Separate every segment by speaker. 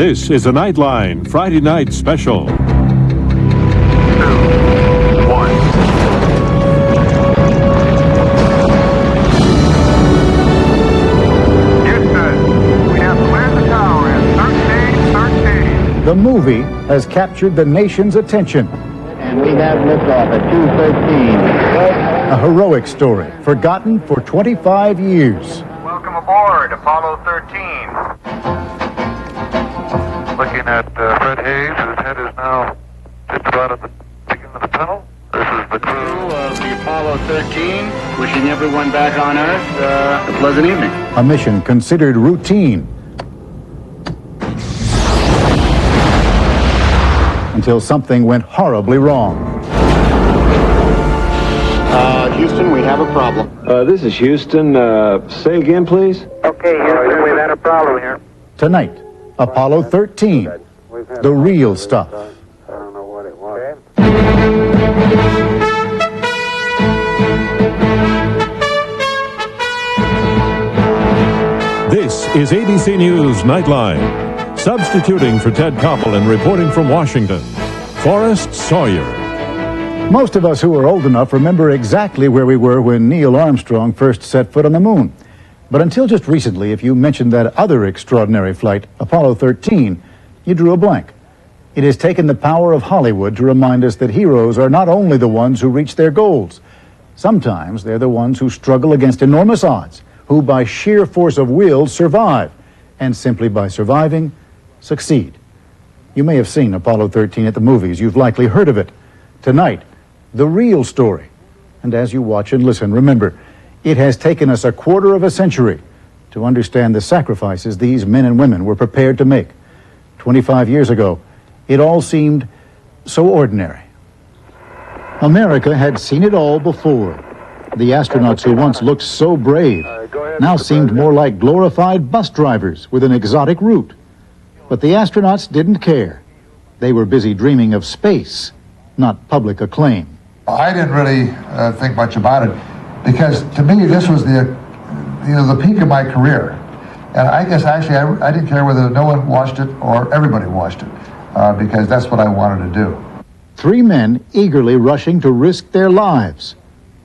Speaker 1: This is a Nightline Friday night special.
Speaker 2: 2, 1. Houston, we have cleared the tower at 13:13.
Speaker 3: The movie has captured the nation's attention.
Speaker 4: And we have liftoff at 2:13.
Speaker 3: A heroic story, forgotten for 25 years.
Speaker 2: Welcome aboard, Apollo 13. Looking at Fred Haise, whose head is now just about at the beginning of the tunnel. This is the crew
Speaker 4: Of the Apollo 13, wishing everyone back on Earth a pleasant evening.
Speaker 3: A mission considered routine until something went horribly wrong.
Speaker 4: Houston, we have a problem.
Speaker 5: This is Houston. Say again, please.
Speaker 2: Okay, Houston, we've had a problem here.
Speaker 3: Tonight, Apollo 13, the real stuff.
Speaker 2: I don't know what it was.
Speaker 1: This is ABC News Nightline. Substituting for Ted Koppel and reporting from Washington, Forrest Sawyer.
Speaker 3: Most of us who are old enough remember exactly where we were when Neil Armstrong first set foot on the moon. But until just recently, if you mentioned that other extraordinary flight, Apollo 13, you drew a blank. It has taken the power of Hollywood to remind us that heroes are not only the ones who reach their goals. Sometimes they're the ones who struggle against enormous odds, who by sheer force of will survive, and simply by surviving, succeed. You may have seen Apollo 13 at the movies. You've likely heard of it. Tonight, the real story. And as you watch and listen, remember, it has taken us a quarter of a century to understand the sacrifices these men and women were prepared to make. 25 years ago, it all seemed so ordinary. America had seen it all before. The astronauts who once looked so brave now seemed more like glorified bus drivers with an exotic route. But the astronauts didn't care. They were busy dreaming of space, not public acclaim.
Speaker 6: I didn't really think much about it because to me this was the peak of my career, and I guess actually I didn't care whether no one watched it or everybody watched it because that's what I wanted to do.
Speaker 3: Three men eagerly rushing to risk their lives.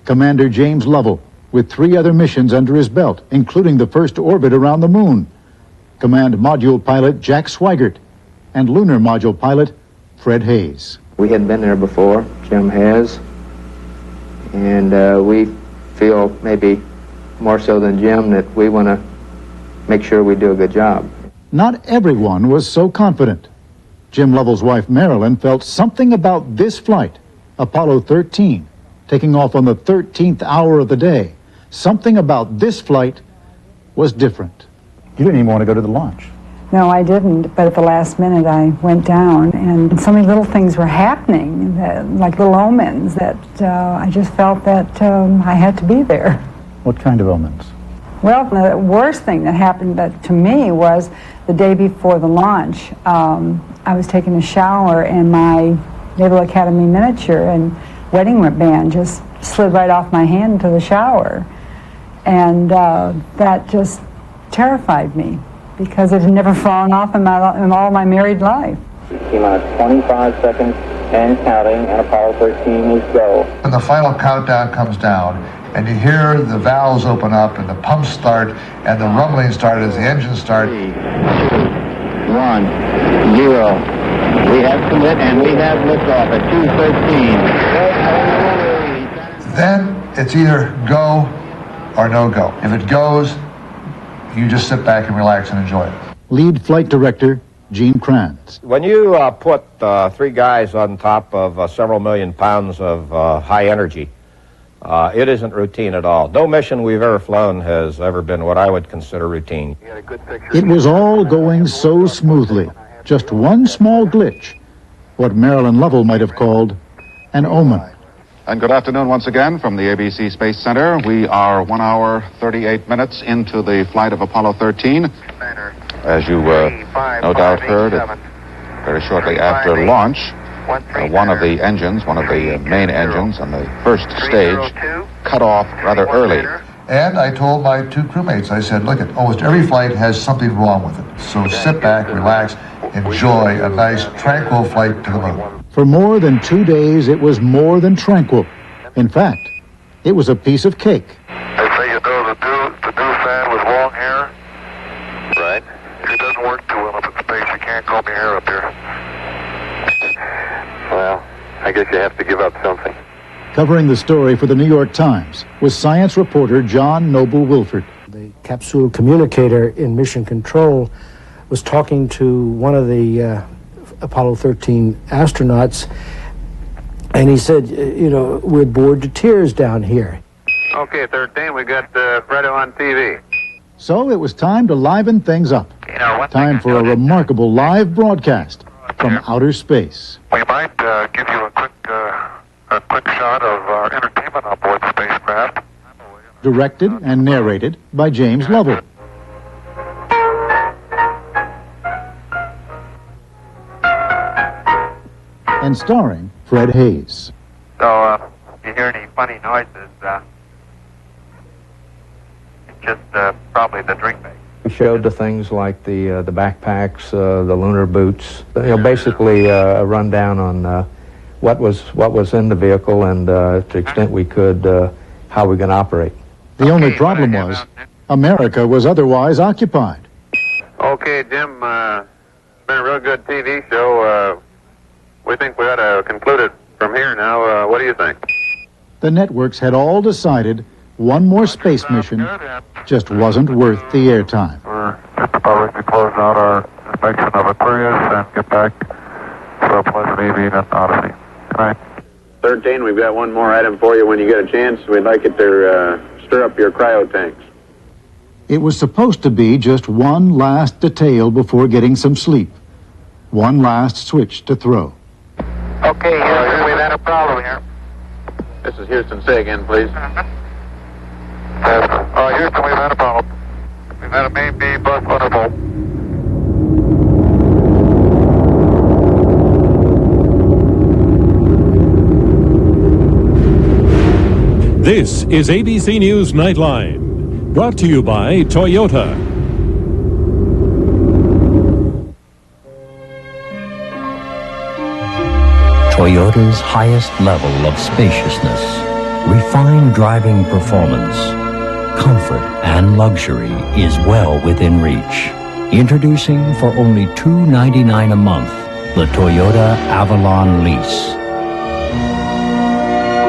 Speaker 3: Commander James Lovell, with 3 other missions under his belt, including the first orbit around the moon. Command Module Pilot Jack Swigert, and Lunar Module Pilot Fred Haise.
Speaker 4: We had been there before, Jim has, and we feel maybe more so than Jim that we want to make sure we do a good job.
Speaker 3: Not everyone was so confident. Jim Lovell's wife Marilyn felt something about this flight, Apollo 13, taking off on the 13th hour of the day. Something about this flight was different. You didn't even want to go to the launch.
Speaker 7: No, I didn't, but at the last minute I went down, and so many little things were happening, like little omens, that I just felt that I had to be there.
Speaker 3: What kind of omens?
Speaker 7: Well, the worst thing that happened to me was the day before the launch. I was taking a shower, and my Naval Academy miniature and wedding band just slid right off my hand into the shower, and that just terrified me, because it had never fallen off in all my married life.
Speaker 4: T-minus 25 seconds and counting, and Apollo 13 is go.
Speaker 6: When the final countdown comes down and you hear the valves open up and the pumps start and the rumbling start as the engines start.
Speaker 4: 3, 2, 1, 0. We have commit and we have liftoff at 2:13.
Speaker 6: Then it's either go or no go. If it goes, you just sit back and relax and enjoy it.
Speaker 3: Lead Flight Director Gene Kranz.
Speaker 8: When you put 3 guys on top of several million pounds of high energy, it isn't routine at all. No mission we've ever flown has ever been what I would consider routine.
Speaker 3: It was all going so smoothly. Just one small glitch, what Marilyn Lovell might have called an omen.
Speaker 9: And good afternoon once again from the ABC Space Center. We are 1 hour, 38 minutes into the flight of Apollo 13. As you no doubt heard, very shortly after launch, one of the engines, one of the main engines on the first stage, cut off rather early.
Speaker 6: And I told my 2 crewmates, I said, look, almost every flight has something wrong with it. So sit back, relax, enjoy a nice, tranquil flight to the moon.
Speaker 3: For more than 2 days, it was more than tranquil. In fact, it was a piece of cake.
Speaker 2: They say, you know, the new fan with long hair,
Speaker 10: Right.
Speaker 2: it doesn't work too well up in space. You can't comb your hair up here.
Speaker 10: Well, I guess you have to give up something.
Speaker 3: Covering the story for the New York Times was science reporter John Noble Wilford.
Speaker 11: The capsule communicator in Mission Control was talking to one of the Apollo 13 astronauts, and he said, you know, we're bored to tears down here.
Speaker 10: Okay, 13, we got Fredo on TV.
Speaker 3: So it was time to liven things up.
Speaker 2: You know, one
Speaker 3: Time for a remarkable live broadcast from outer space.
Speaker 2: We might give you a quick shot of our entertainment on board the spacecraft.
Speaker 3: Directed and narrated by James Lovell. And starring Fred Haise.
Speaker 10: So, if you hear any funny noises, it's just probably the drink bag.
Speaker 4: We showed the things like the backpacks, the lunar boots. You know, basically a rundown on what was in the vehicle and to the extent we could, how we're going to operate.
Speaker 3: The only problem was America was otherwise occupied.
Speaker 10: Okay, Jim, it's been a real good TV show. We think we ought to conclude it from here now. What do you think?
Speaker 3: The networks had all decided one more space mission just wasn't worth the airtime.
Speaker 2: We're just about ready to close out our inspection of Aquarius and get back to our pleasant evening at Odyssey. Good night.
Speaker 10: 13, we've got one more item for you when you get a chance. We'd like it to stir up your cryo tanks.
Speaker 3: It was supposed to be just one last detail before getting some sleep. One last switch to throw.
Speaker 10: Okay, Houston, we've had a problem here. This is Houston. Say again, please.
Speaker 2: Houston, we've had a problem. We've had a main beam bust thunderbolt.
Speaker 1: This is ABC News Nightline, brought to you by Toyota.
Speaker 12: Toyota's highest level of spaciousness, refined driving performance, comfort and luxury is well within reach. Introducing for only $299 a month, the Toyota Avalon Lease.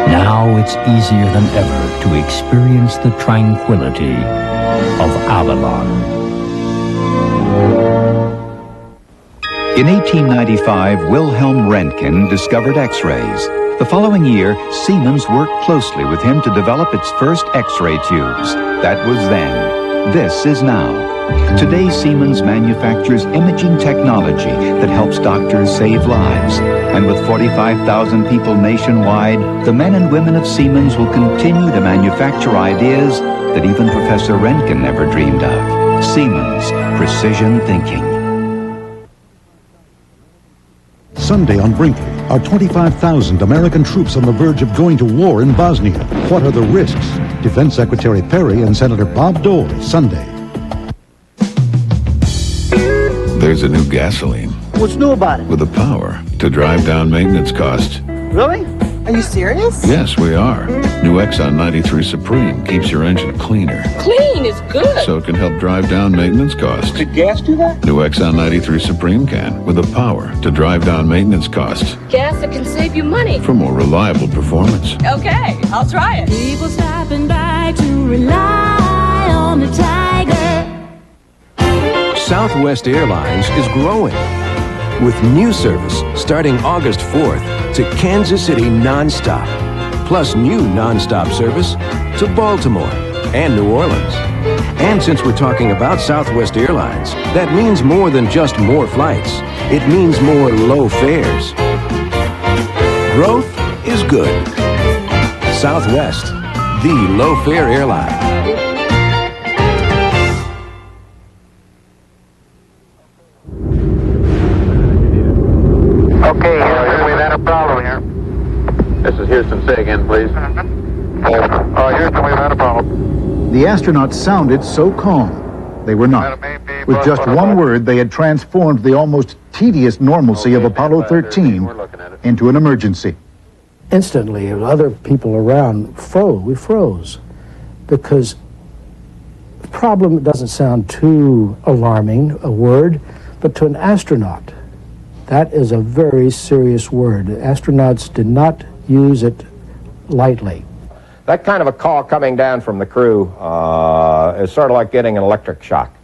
Speaker 12: Now it's easier than ever to experience the tranquility of Avalon.
Speaker 13: In 1895, Wilhelm Röntgen discovered X-rays. The following year, Siemens worked closely with him to develop its first X-ray tubes. That was then. This is now. Today, Siemens manufactures imaging technology that helps doctors save lives. And with 45,000 people nationwide, the men and women of Siemens will continue to manufacture ideas that even Professor Röntgen never dreamed of. Siemens, precision thinking.
Speaker 14: Sunday on Brinkley are 25,000 American troops on the verge of going to war in Bosnia. What are the risks? Defense Secretary Perry and Senator Bob Dole, Sunday.
Speaker 15: There's a new gasoline.
Speaker 16: What's new about it?
Speaker 15: With the power to drive down maintenance costs.
Speaker 16: Really? Are you serious?
Speaker 15: Yes, we are. New Exxon 93 Supreme keeps your engine cleaner.
Speaker 17: Clean is good.
Speaker 15: So it can help drive down maintenance costs.
Speaker 16: Could gas do that?
Speaker 15: New Exxon 93 Supreme can, with the power to drive down maintenance costs.
Speaker 17: Gas that can save you money.
Speaker 15: For more reliable performance.
Speaker 17: Okay, I'll try it.
Speaker 18: People stopping by to rely on the Tiger.
Speaker 19: Southwest Airlines is growing with new service starting August 4th to Kansas City nonstop, plus new nonstop service to Baltimore and New Orleans. And since we're talking about Southwest Airlines, that means more than just more flights. It means more low fares. Growth is good. Southwest, the low-fare airline.
Speaker 10: Okay, Houston, we've had a problem here. This is Houston. Say again, please.
Speaker 2: Houston, we've had a problem.
Speaker 3: The astronauts sounded so calm. They were not. With just one word, they had transformed the almost tedious normalcy of Apollo 13 into an emergency.
Speaker 11: Instantly, other people around we froze, because the problem doesn't sound too alarming, a word, but to an astronaut, that is a very serious word. Astronauts did not use it lightly.
Speaker 8: That kind of a call coming down from the crew is sort of like getting an electric shock.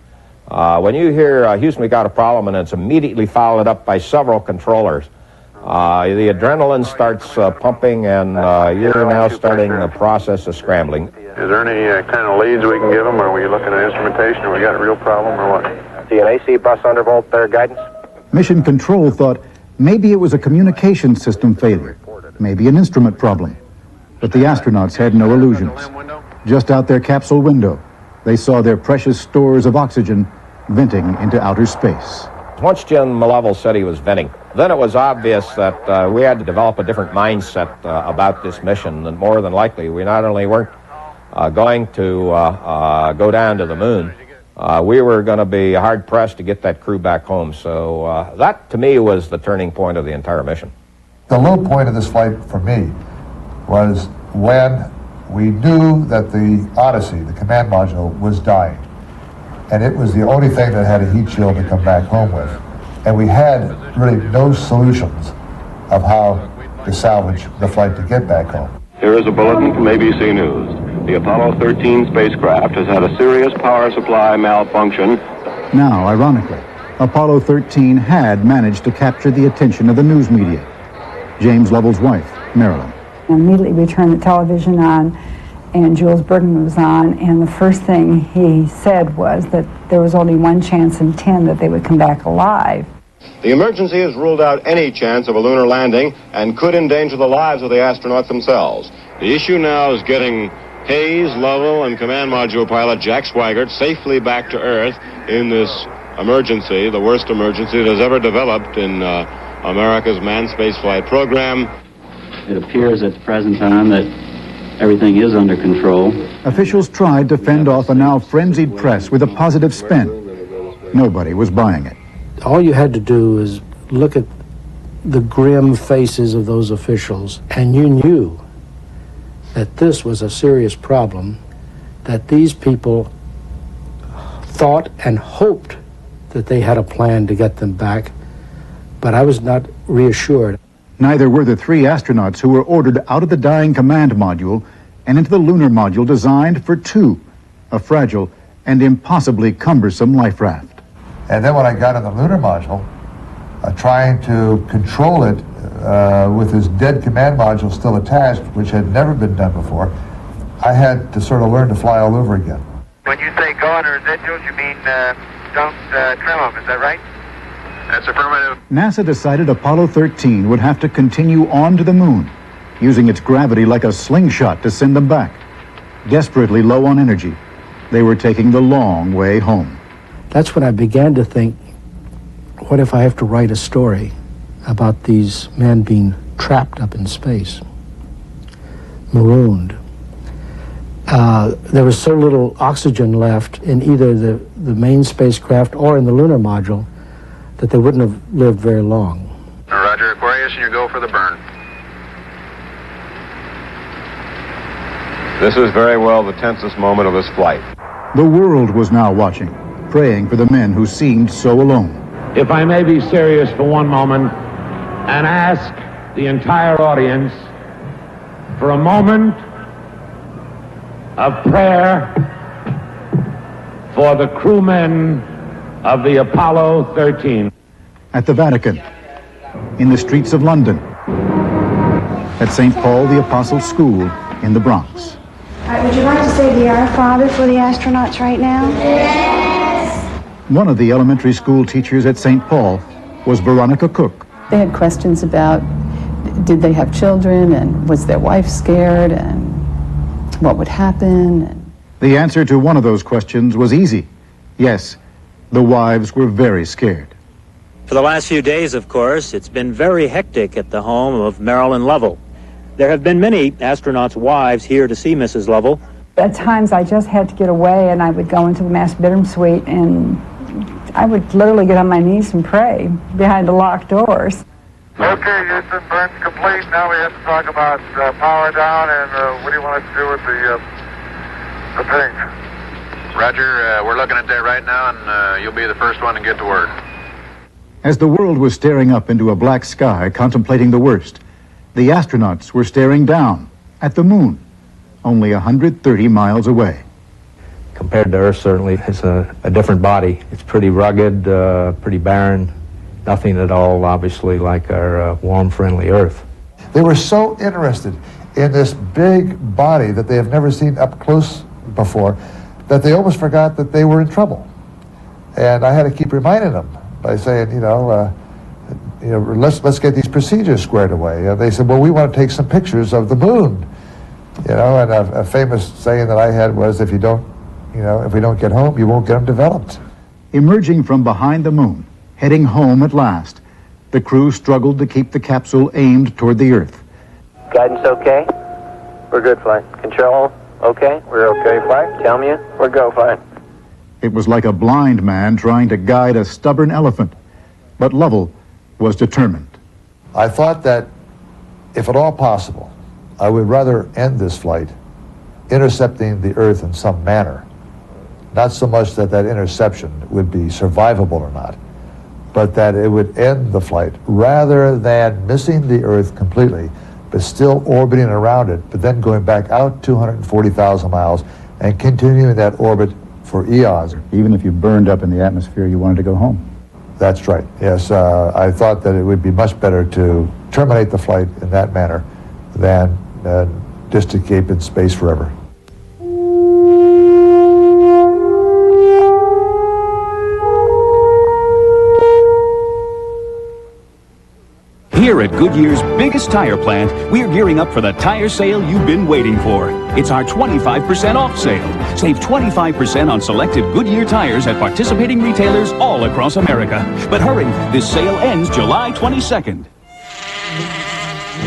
Speaker 8: When you hear, Houston, we got a problem, and it's immediately followed up by several controllers, the adrenaline starts pumping, and you're now starting the process of scrambling.
Speaker 10: Is there any kind of leads we can give them? Are we looking at instrumentation, or we got a real problem, or what?
Speaker 8: See an AC bus undervolt there, guidance?
Speaker 3: Mission Control thought maybe it was a communication system failure, maybe an instrument problem. But the astronauts had no illusions. Just out their capsule window, they saw their precious stores of oxygen venting into outer space.
Speaker 8: Once Jim Lovell said he was venting, then it was obvious that we had to develop a different mindset about this mission, and more than likely we not only weren't going to go down to the moon, we were going to be hard-pressed to get that crew back home. So that, to me, was the turning point of the entire mission.
Speaker 6: The low point of this flight for me was when we knew that the Odyssey, the command module, was dying. And it was the only thing that had a heat shield to come back home with. And we had really no solutions of how to salvage the flight to get back home.
Speaker 9: Here is a bulletin from ABC News. The Apollo 13 spacecraft has had a serious power supply malfunction.
Speaker 3: Now, ironically, Apollo 13 had managed to capture the attention of the news media. James Lovell's wife, Marilyn.
Speaker 7: Immediately we turned the television on, and Jules Bergman was on, and the first thing he said was that there was only 1 chance in 10 that they would come back alive.
Speaker 9: The emergency has ruled out any chance of a lunar landing and could endanger the lives of the astronauts themselves. The issue now is getting Haise, Lovell, and command module pilot Jack Swigert safely back to Earth in this emergency, the worst emergency that has ever developed in America's manned spaceflight program.
Speaker 20: It appears at the present time that everything is under control.
Speaker 3: Officials tried to fend off a now frenzied press with a positive spin. Nobody was buying it.
Speaker 11: All you had to do is look at the grim faces of those officials, and you knew that this was a serious problem, that these people thought and hoped that they had a plan to get them back, but I was not reassured.
Speaker 3: Neither were the 3 astronauts who were ordered out of the dying command module and into the lunar module designed for 2, a fragile and impossibly cumbersome life raft.
Speaker 6: And then when I got in the lunar module, trying to control it with this dead command module still attached, which had never been done before, I had to sort of learn to fly all over again.
Speaker 10: When you say go under residuals, you mean don't trim them, is that right? That's affirmative.
Speaker 3: NASA decided Apollo 13 would have to continue on to the moon, using its gravity like a slingshot to send them back. Desperately low on energy, they were taking the long way home.
Speaker 11: That's when I began to think, what if I have to write a story about these men being trapped up in space, marooned? There was so little oxygen left in either the main spacecraft or in the lunar module that they wouldn't have lived very long.
Speaker 10: Roger, Aquarius, and you go for the burn.
Speaker 9: This is very well the tensest moment of this flight.
Speaker 3: The world was now watching, praying for the men who seemed so alone.
Speaker 21: If I may be serious for one moment and ask the entire audience for a moment of prayer for the crewmen of the Apollo 13.
Speaker 3: At the Vatican, in the streets of London, at St. Paul the Apostles' School in the Bronx.
Speaker 22: Would you like to say the Our Father for the astronauts right now?
Speaker 3: Yes! One of the elementary school teachers at St. Paul was Veronica Cook.
Speaker 23: They had questions about, did they have children, and was their wife scared, and what would happen?
Speaker 3: The answer to one of those questions was easy. Yes, the wives were very scared.
Speaker 24: For the last few days, of course, it's been very hectic at the home of Marilyn Lovell. There have been many astronauts' wives here to see Mrs. Lovell.
Speaker 7: At times I just had to get away, and I would go into the master bedroom suite and I would literally get on my knees and pray behind the locked doors.
Speaker 2: Okay, Houston, burn's complete. Now we have to talk about power down, and what do you want us to do with the thing?
Speaker 10: Roger, we're looking at that right now, and you'll be the first one to get to work.
Speaker 3: As the world was staring up into a black sky, contemplating the worst, the astronauts were staring down at the moon, only 130 miles away.
Speaker 1: Compared to Earth, certainly, it's a different body. It's pretty rugged, pretty barren, nothing at all, obviously, like our warm, friendly Earth.
Speaker 6: They were so interested in this big body that they have never seen up close before that they almost forgot that they were in trouble. And I had to keep reminding them by saying, let's get these procedures squared away. And they said, well, we want to take some pictures of the moon. And a famous saying that I had was, if we don't get home, you won't get them developed.
Speaker 3: Emerging from behind the moon, heading home at last, the crew struggled to keep the capsule aimed toward the Earth.
Speaker 4: Guidance okay? We're good, flight. Control okay? We're okay, flight. Tell me we're go, flight.
Speaker 3: It was like a blind man trying to guide a stubborn elephant, but Lovell was determined.
Speaker 6: I thought that, if at all possible, I would rather end this flight intercepting the Earth in some manner. Not so much that interception would be survivable or not, but that it would end the flight rather than missing the Earth completely, but still orbiting around it, but then going back out 240,000 miles and continuing that orbit for eons.
Speaker 3: Even if you burned up in the atmosphere, you wanted to go home.
Speaker 6: That's right, yes. I thought that it would be much better to terminate the flight in that manner than just escape in space forever.
Speaker 5: Here at Goodyear's biggest tire plant, we're gearing up for the tire sale you've been waiting for. It's our 25% off sale. Save 25% on selected Goodyear tires at participating retailers all across America. But hurry, this sale ends July 22nd.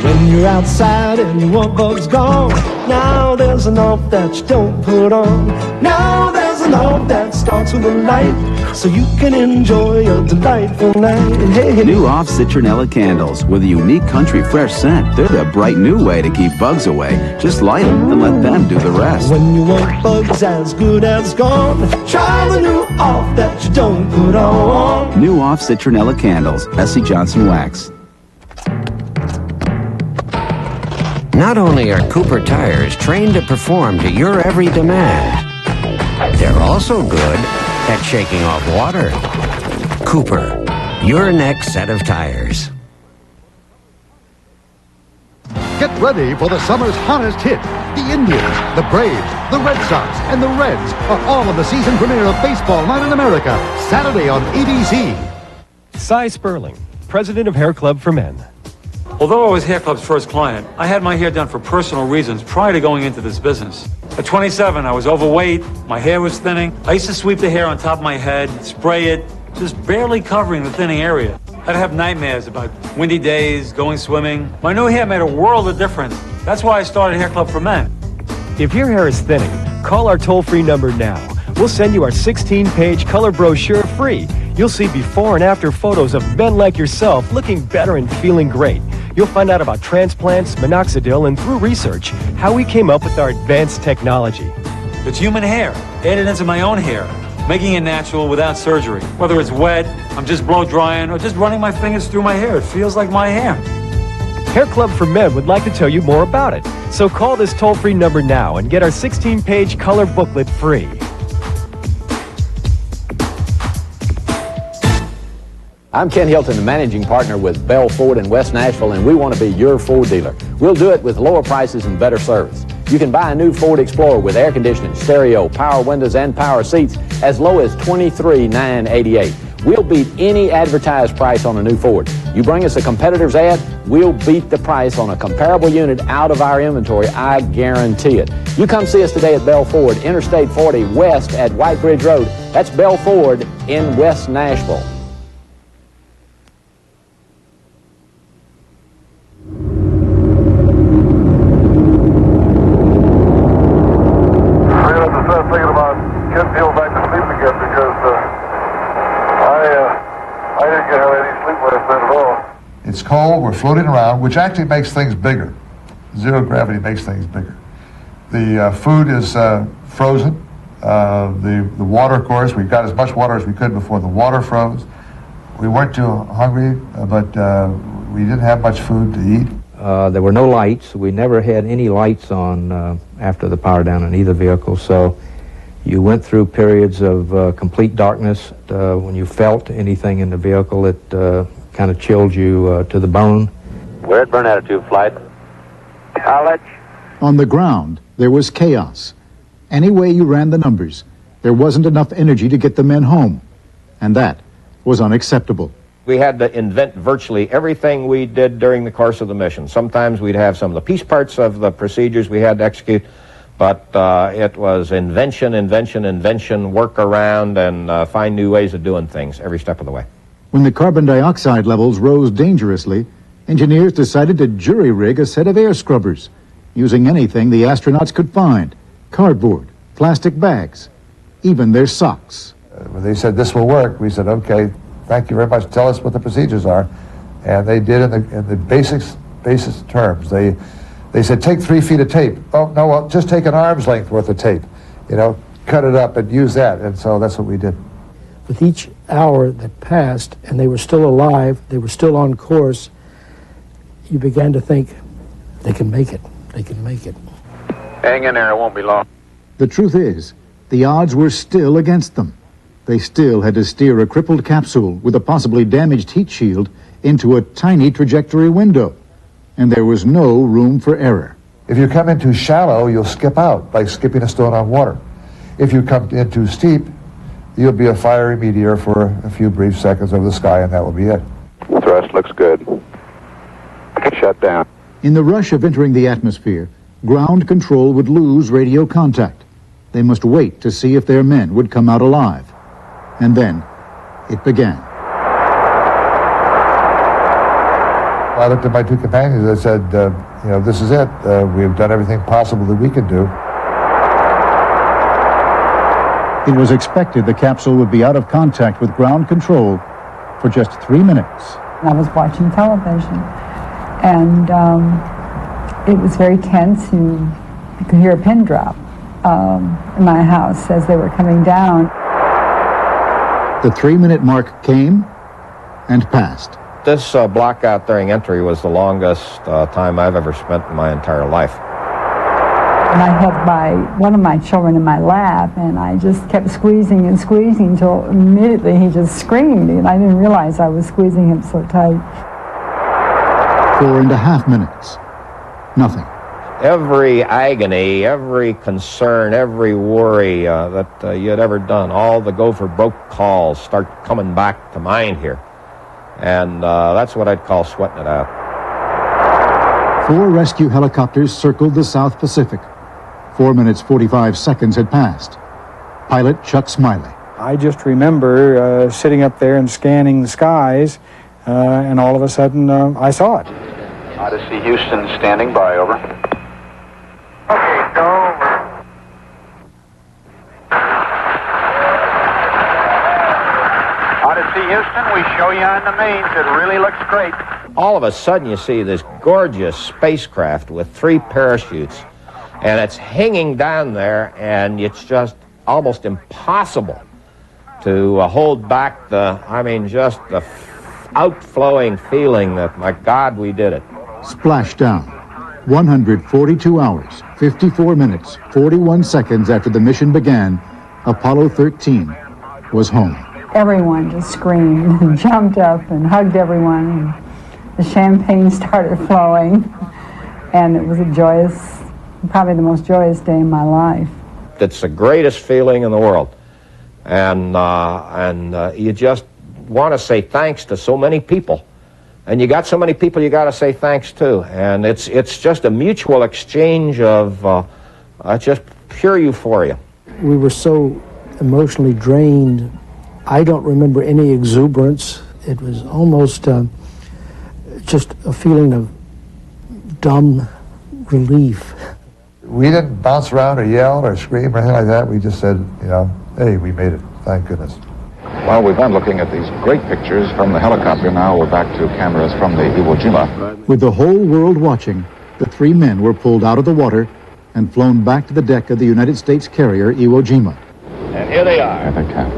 Speaker 12: When you're outside and your work bug's gone, now there's an off that you don't put on. Now there's an off that starts with a light, so you can enjoy a delightful night. Hey.
Speaker 25: New off citronella candles with a unique country fresh scent. They're the bright new way to keep bugs away. Just light them and let them do the rest.
Speaker 12: When your work bug's as good as gone, try the new off that you don't put on.
Speaker 25: New off citronella candles. S.C. Johnson Wax.
Speaker 26: Not only are Cooper tires trained to perform to your every demand, they're also good at shaking off water. Cooper, your next set of tires.
Speaker 14: Get ready for the summer's hottest hit. The Indians, the Braves, the Red Sox, and the Reds are all of the season premiere of Baseball Night in America, Saturday on ABC.
Speaker 27: Cy Sperling, president of Hair Club for Men.
Speaker 28: Although I was Hair Club's first client, I had my hair done for personal reasons prior to going into this business. At 27, I was overweight, my hair was thinning. I used to sweep the hair on top of my head, spray it, just barely covering the thinning area. I'd have nightmares about windy days, going swimming. My new hair made a world of difference. That's why I started Hair Club for Men.
Speaker 27: If your hair is thinning, call our toll-free number now. We'll send you our 16-page color brochure free. You'll see before and after photos of men like yourself looking better and feeling great. You'll find out about transplants, minoxidil, and through research, how we came up with our advanced technology.
Speaker 28: It's human hair, added into my own hair, making it natural without surgery. Whether it's wet, I'm just blow drying, or just running my fingers through my hair, it feels like my hair.
Speaker 27: Hair Club for Men would like to tell you more about it. So call this toll-free number now and get our 16-page color booklet free.
Speaker 29: I'm Ken Hilton, the managing partner with Bell Ford in West Nashville, and we want to be your Ford dealer. We'll do it with lower prices and better service. You can buy a new Ford Explorer with air conditioning, stereo, power windows, and power seats as low as $23,988. We'll beat any advertised price on a new Ford. You bring us a competitor's ad, we'll beat the price on a comparable unit out of our inventory, I guarantee it. You come see us today at Bell Ford, Interstate 40 West at White Bridge Road. That's Bell Ford in West Nashville.
Speaker 6: It's cold, we're floating around, which actually makes things bigger. Zero gravity makes things bigger. The food is frozen. The water, of course, we got as much water as we could before the water froze. We weren't too hungry, but we didn't have much food to eat.
Speaker 1: There were no lights. We never had any lights on after the power down in either vehicle, so you went through periods of complete darkness. When you felt anything in the vehicle, it kind of chilled you to the bone.
Speaker 4: We're at burn attitude, flight. College.
Speaker 3: On the ground, there was chaos. Any way you ran the numbers, there wasn't enough energy to get the men home, and that was unacceptable.
Speaker 8: We had to invent virtually everything we did during the course of the mission. Sometimes we'd have some of the piece parts of the procedures we had to execute, but it was invention, work around, and find new ways of doing things every step of the way.
Speaker 3: When the carbon dioxide levels rose dangerously, engineers decided to jury-rig a set of air scrubbers, using anything the astronauts could find: cardboard, plastic bags, even their socks.
Speaker 6: When they said this will work, we said, okay, thank you very much, tell us what the procedures are. And they did in the basic terms. They said, take 3 feet of tape. Oh, no, well, just take an arm's length worth of tape. You know, cut it up and use that. And so that's what we did.
Speaker 11: With each hour that passed and they were still alive, they were still on course, you began to think, they can make it, they can make it.
Speaker 10: Hang in there, it won't be long.
Speaker 3: The truth is, the odds were still against them. They still had to steer a crippled capsule with a possibly damaged heat shield into a tiny trajectory window, and there was no room for error.
Speaker 6: If you come in too shallow, you'll skip out, like skipping a stone on water. If you come in too steep, you'll be a fiery meteor for a few brief seconds over the sky, and that will be it.
Speaker 10: Thrust looks good. Shut down.
Speaker 3: In the rush of entering the atmosphere, ground control would lose radio contact. They must wait to see if their men would come out alive. And then it began.
Speaker 6: I looked at my 2 companions and I said, you know, this is it. We've done everything possible that we could do.
Speaker 3: It was expected the capsule would be out of contact with ground control for just 3 minutes.
Speaker 7: I was watching television, and it was very tense, and you could hear a pin drop in my house as they were coming down.
Speaker 3: The 3-minute mark came and passed.
Speaker 8: This block out during entry was the longest time I've ever spent in my entire life.
Speaker 7: And I had one of my children in my lap, and I just kept squeezing and squeezing until immediately he just screamed, and I didn't realize I was squeezing him so tight.
Speaker 3: 4.5 minutes. Nothing.
Speaker 8: Every agony, every concern, every worry that you had ever done, all the go-for-broke calls start coming back to mind here. And that's what I'd call sweating it out.
Speaker 3: 4 rescue helicopters circled the South Pacific. 4 minutes, 45 seconds had passed. Pilot Chuck Smiley.
Speaker 11: I just remember sitting up there and scanning the skies, and all of a sudden I saw it.
Speaker 10: Odyssey Houston standing by, over. Okay, go over. Odyssey Houston, we show you on the mains. It really looks great.
Speaker 8: All of a sudden you see this gorgeous spacecraft with 3 parachutes, and it's hanging down there, and it's just almost impossible to hold back just the outflowing feeling that, my God, we did it.
Speaker 3: Splashdown. 142 hours, 54 minutes, 41 seconds after the mission began, Apollo 13 was home.
Speaker 7: Everyone just screamed and jumped up and hugged everyone. And the champagne started flowing, and it was a joyous, probably the most joyous day in my life.
Speaker 8: It's the greatest feeling in the world, and you just want to say thanks to so many people. And you got so many people you got to say thanks to. And it's just a mutual exchange of just pure euphoria.
Speaker 11: We were so emotionally drained. I don't remember any exuberance. It was almost just a feeling of dumb relief.
Speaker 6: We didn't bounce around or yell or scream or anything like that. We just said, you know, hey, we made it. Thank goodness.
Speaker 9: Well, we've been looking at these great pictures from the helicopter. Now we're back to cameras from the Iwo Jima.
Speaker 3: With the whole world watching, the three men were pulled out of the water and flown back to the deck of the United States carrier Iwo Jima.
Speaker 13: And here they are.
Speaker 9: There they come.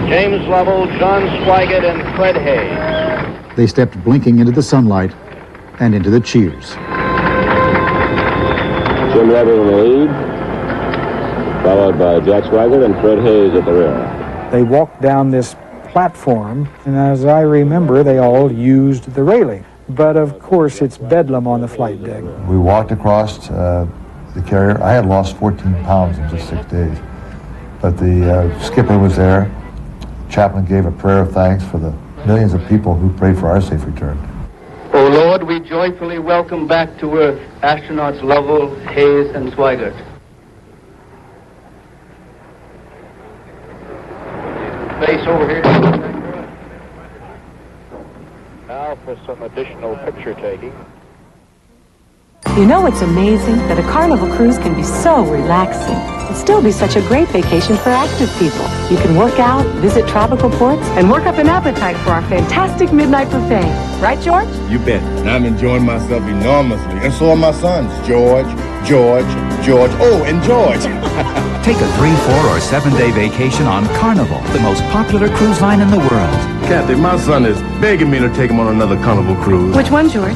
Speaker 13: James Lovell, John Swigert, and Fred Haise.
Speaker 3: They stepped blinking into the sunlight and into the cheers.
Speaker 13: Jim Lovell in the lead, followed by Jack Swigert and Fred Haise at the rear.
Speaker 15: They walked down this platform, and as I remember, they all used the railing. But of course, it's bedlam on the flight deck.
Speaker 6: We walked across the carrier. I had lost 14 pounds in just 6 days. But the skipper was there. Chaplain gave a prayer of thanks for the millions of people who prayed for our safe return.
Speaker 13: O Lord, we joyfully welcome back to Earth astronauts Lovell, Haise, and Swigert. Face over here. Now for some additional picture taking.
Speaker 16: You know, it's amazing that a Carnival cruise can be so relaxing. It'd still be such a great vacation for active people. You can work out, visit tropical ports, and work up an appetite for our fantastic midnight buffet. Right, George?
Speaker 17: You bet. And I'm enjoying myself enormously. And so are my sons, George, oh, and George.
Speaker 18: Take a 3, 4, or 7-day vacation on Carnival, the most popular cruise line in the world.
Speaker 17: Captain, my son is begging me to take him on another Carnival cruise.
Speaker 16: Which one, George?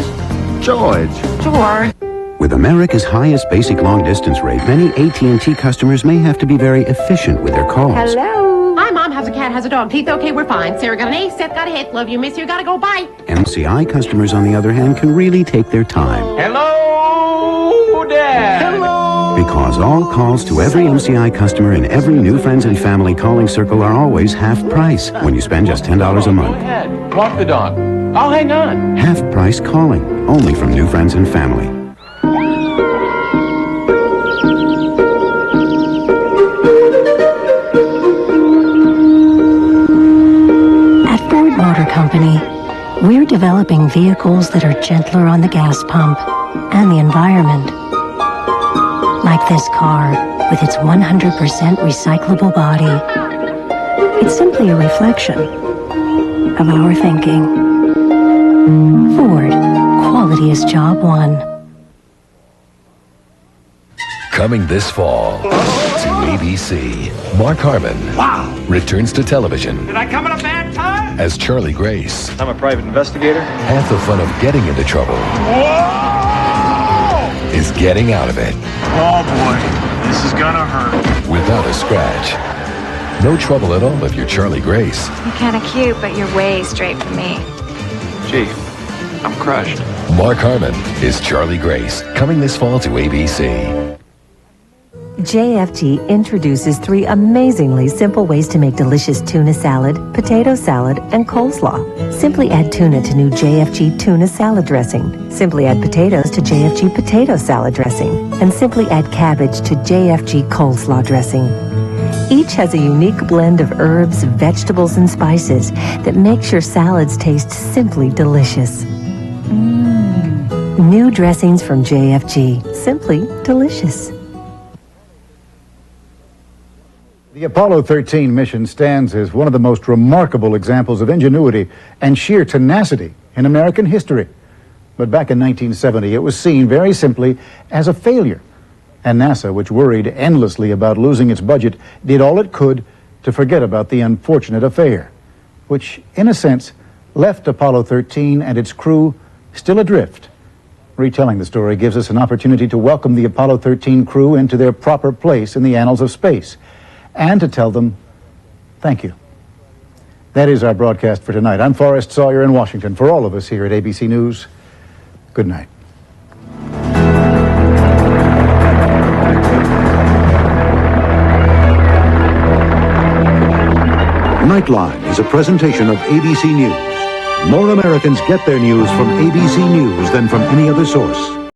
Speaker 17: George.
Speaker 16: George.
Speaker 25: With America's highest basic long-distance rate, many AT&T customers may have to be very efficient with their calls.
Speaker 19: Hello. Hi, Mom. How's a cat? How's a dog? Teeth okay? We're fine. Sarah got an A. Seth got a hit. Love you, miss you. Gotta go. Bye.
Speaker 25: MCI customers, on the other hand, can really take their time.
Speaker 17: Hello, Dad.
Speaker 18: Hello. Because all calls to every MCI customer in every new friends and family calling circle are always half price when you spend just $10 a month.
Speaker 17: Go ahead. Walk the dog. I'll hang on.
Speaker 18: Half price calling, only from new friends and family.
Speaker 20: Motor Company, we're developing vehicles that are gentler on the gas pump and the environment. Like this car with its 100% recyclable body. It's simply a reflection of our thinking. Ford, quality is job one.
Speaker 21: Coming this fall to ABC, Mark Harmon returns to television.
Speaker 28: Did I come at a bad time?
Speaker 21: As Charlie Grace.
Speaker 28: I'm a private investigator.
Speaker 21: Half the fun of getting into trouble is getting out of it.
Speaker 28: Oh boy, this is gonna hurt.
Speaker 21: Without a scratch. No trouble at all if you're Charlie Grace.
Speaker 30: You're kind of cute, but you're way straight for me.
Speaker 28: Gee, I'm crushed.
Speaker 21: Mark Harmon is Charlie Grace. Coming this fall to ABC.
Speaker 31: JFG introduces 3 amazingly simple ways to make delicious tuna salad, potato salad, and coleslaw. Simply add tuna to new JFG tuna salad dressing. Simply add potatoes to JFG potato salad dressing. And simply add cabbage to JFG coleslaw dressing. Each has a unique blend of herbs, vegetables, and spices that makes your salads taste simply delicious. New dressings from JFG. Simply delicious.
Speaker 3: The Apollo 13 mission stands as one of the most remarkable examples of ingenuity and sheer tenacity in American history. But back in 1970, it was seen very simply as a failure. And NASA, which worried endlessly about losing its budget, did all it could to forget about the unfortunate affair, which, in a sense, left Apollo 13 and its crew still adrift. Retelling the story gives us an opportunity to welcome the Apollo 13 crew into their proper place in the annals of space, and to tell them thank you. That is our broadcast for tonight. I'm Forrest Sawyer in Washington. For all of us here at ABC News, good night.
Speaker 14: Nightline is a presentation of ABC News. More Americans get their news from ABC News than from any other source.